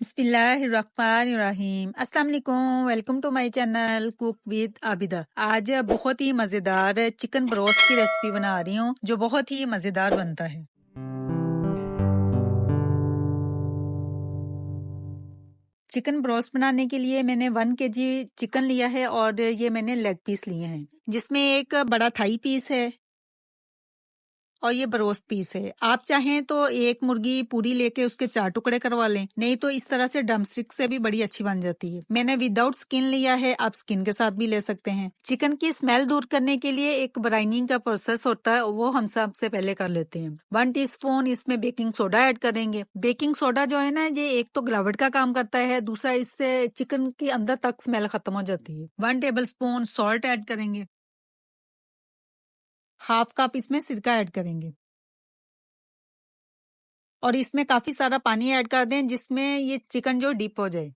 बिस्मिल्लाहिर्रहमानिर्रहीम। अस्सलाम वालेकुम, welcome to my channel cook with Abida. आज बहुत ही मज़ेदार चिकन ब्रोस्ट की रेसिपी बना रही हूँ जो बहुत ही मज़ेदार बनता है। चिकन ब्रोस्ट बनाने के लिए मैंने 1 kg चिकन लिया है और ये मैंने लेग पीस लिए हैं, जिसमें एक बड़ा थाई पीस है और ये ब्रोस्ट पीस है। आप चाहें तो एक मुर्गी पूरी लेके उसके 4 टुकड़े करवा लें, नहीं तो इस तरह से ड्रमस्टिक से भी बड़ी अच्छी बन जाती है। मैंने विदाउट स्किन लिया है, आप स्किन के साथ भी ले सकते हैं। चिकन की स्मेल दूर करने के लिए एक ब्राइनिंग का प्रोसेस होता है, वो हम सबसे पहले कर लेते हैं। 1 टीस्पून इसमें बेकिंग सोडा ऐड करेंगे। बेकिंग सोडा जो है ना, ये एक तो गिलावट का काम करता है, दूसरा इससे चिकन के अंदर तक स्मेल खत्म हो जाती है। 1 टेबल स्पून सॉल्ट ऐड करेंगे। हाफ कप इसमें सिरका ऐड करेंगे और इसमें काफी सारा पानी ऐड कर दें जिसमें ये चिकन जो डिप हो जाए।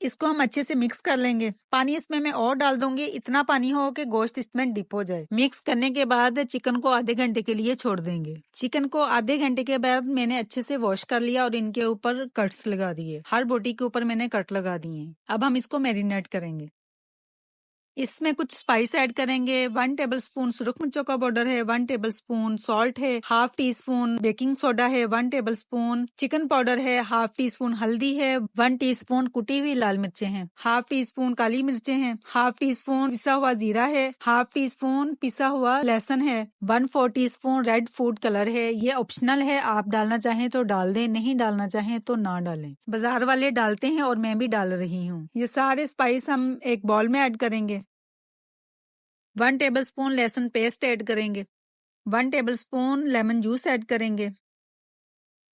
इसको हम अच्छे से मिक्स कर लेंगे। पानी इसमें मैं और डाल दूंगी, इतना पानी हो कि गोश्त इसमें डिप हो जाए। मिक्स करने के बाद चिकन को आधे घंटे के लिए छोड़ देंगे। चिकन को आधे घंटे के बाद मैंने अच्छे से वॉश कर लिया और इनके ऊपर कट्स लगा दिए। हर बोटी के ऊपर मैंने कट लगा दिए। अब हम इसको मैरिनेट करेंगे। इसमें कुछ स्पाइस ऐड करेंगे। 1 टेबल स्पून सुरख मिर्चों का पाउडर है, 1 टेबल स्पून सॉल्ट है, half tea spoon baking soda है, 1 टेबल स्पून चिकन पाउडर है, हाफ टी स्पून हल्दी है, 1 टीस्पून कुटी हुई लाल मिर्चें हैं, हाफ टी स्पून काली मिर्चें हैं, हाफ टी स्पून पिसा हुआ जीरा है, हाफ टी स्पून पिसा हुआ लहसुन है, 1/4 टीस्पून रेड फूड कलर है। ये ऑप्शनल है, आप डालना चाहें तो डाल दें, नहीं डालना चाहें तो ना डालें। बाजार वाले डालते हैं और मैं भी डाल रही हूँ। ये सारे स्पाइस हम एक बाउल में ऐड करेंगे। 1 टेबल स्पून लहसुन पेस्ट ऐड करेंगे। 1 tablespoon lemon juice add करेंगे।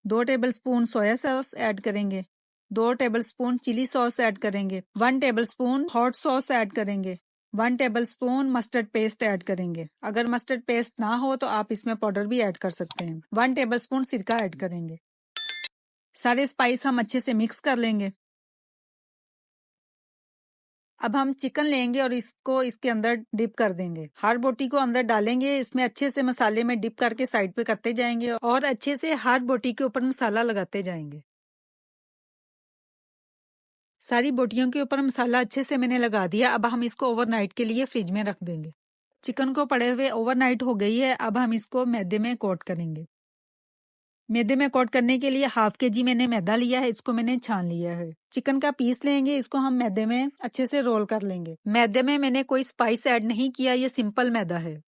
2 tablespoon soya sauce add करेंगे। 2 tablespoon chilli sauce add करेंगे। 1 tablespoon hot sauce add करेंगे। 1 tablespoon mustard paste add करेंगे। अगर मस्टर्ड पेस्ट ना हो तो आप इसमें पाउडर भी ऐड कर सकते हैं। 1 टेबल स्पून सिरका ऐड करेंगे। सारे स्पाइस हम अच्छे से मिक्स कर लेंगे। अब हम चिकन लेंगे और इसको इसके अंदर डिप कर देंगे। हर बोटी को अंदर डालेंगे, इसमें अच्छे से मसाले में डिप करके साइड पे करते जाएंगे और अच्छे से हर बोटी के ऊपर मसाला लगाते जाएंगे। सारी बोटियों के ऊपर मसाला अच्छे से मैंने लगा दिया। अब हम इसको ओवरनाइट के लिए फ्रिज में रख देंगे। चिकन को पड़े हुए ओवरनाइट हो गई है। अब हम इसको मैदे में कोट करेंगे। मैदे में कोट करने के लिए हाफ kg मैंने मैदा लिया है, इसको मैंने छान लिया है। चिकन का पीस लेंगे, इसको हम मैदे में अच्छे से रोल कर लेंगे। मैदे में मैंने कोई स्पाइस ऐड नहीं किया, ये सिंपल मैदा है।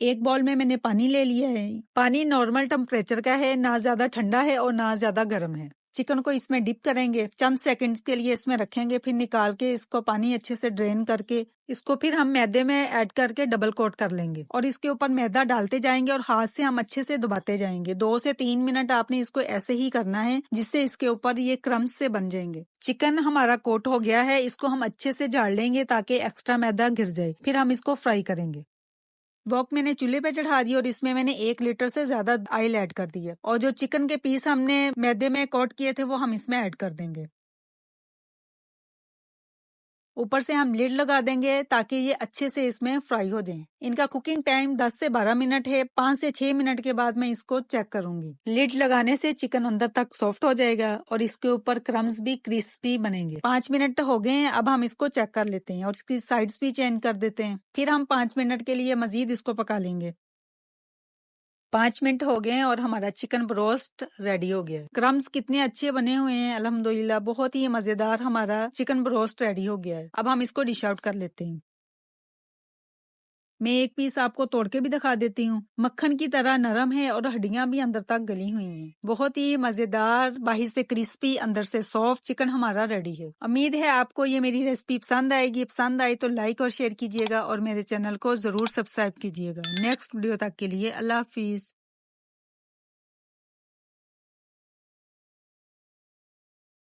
एक बाउल में मैंने पानी ले लिया है। पानी नॉर्मल टेम्परेचर का है, ना ज्यादा ठंडा है और ना ज्यादा गर्म है। चिकन को इसमें डिप करेंगे, चंद सेकंड्स के लिए इसमें रखेंगे, फिर निकाल के इसको पानी अच्छे से ड्रेन करके इसको फिर हम मैदे में ऐड करके डबल कोट कर लेंगे और इसके ऊपर मैदा डालते जाएंगे और हाथ से हम अच्छे से दबाते जाएंगे। 2 से 3 मिनट आपने इसको ऐसे ही करना है, जिससे इसके ऊपर ये क्रम्स से बन जाएंगे। चिकन हमारा कोट हो गया है, इसको हम अच्छे से झाड़ लेंगे ताकि एक्स्ट्रा मैदा गिर जाए। फिर हम इसको फ्राई करेंगे। वॉक मैंने चूल्हे पे चढ़ा दी और इसमें मैंने 1 लीटर से ज्यादा ऑयल ऐड कर दिया और जो चिकन के पीस हमने मैदे में कोट किए थे वो हम इसमें ऐड कर देंगे। ऊपर से हम लिड लगा देंगे ताकि ये अच्छे से इसमें फ्राई हो जाएं। इनका कुकिंग टाइम 10 से 12 मिनट है। 5 से 6 मिनट के बाद मैं इसको चेक करूंगी। लिड लगाने से चिकन अंदर तक सॉफ्ट हो जाएगा और इसके ऊपर क्रम्स भी क्रिस्पी बनेंगे। 5 मिनट हो गए हैं, अब हम इसको चेक कर लेते हैं और इसकी साइड्स भी चेंज कर देते हैं। फिर हम 5 मिनट के लिए मजीद इसको पका लेंगे। 5 मिनट हो गए हैं और हमारा चिकन ब्रोस्ट रेडी हो गया है। क्रम्स कितने अच्छे बने हुए हैं, अल्हम्दुलिल्लाह। बहुत ही मजेदार हमारा चिकन ब्रोस्ट रेडी हो गया है। अब हम इसको डिश आउट कर लेते हैं। मैं एक पीस आपको तोड़ के भी दिखा देती हूँ। मक्खन की तरह नरम है और हड्डियां भी अंदर तक गली हुई हैं। बहुत ही मजेदार, बाहर से क्रिस्पी अंदर से सॉफ्ट चिकन हमारा रेडी है। उम्मीद है आपको ये मेरी रेसिपी पसंद आएगी। पसंद आई तो लाइक और शेयर कीजिएगा और मेरे चैनल को जरूर सब्सक्राइब कीजिएगा। नेक्स्ट वीडियो तक के लिए अल्लाह हाफिज।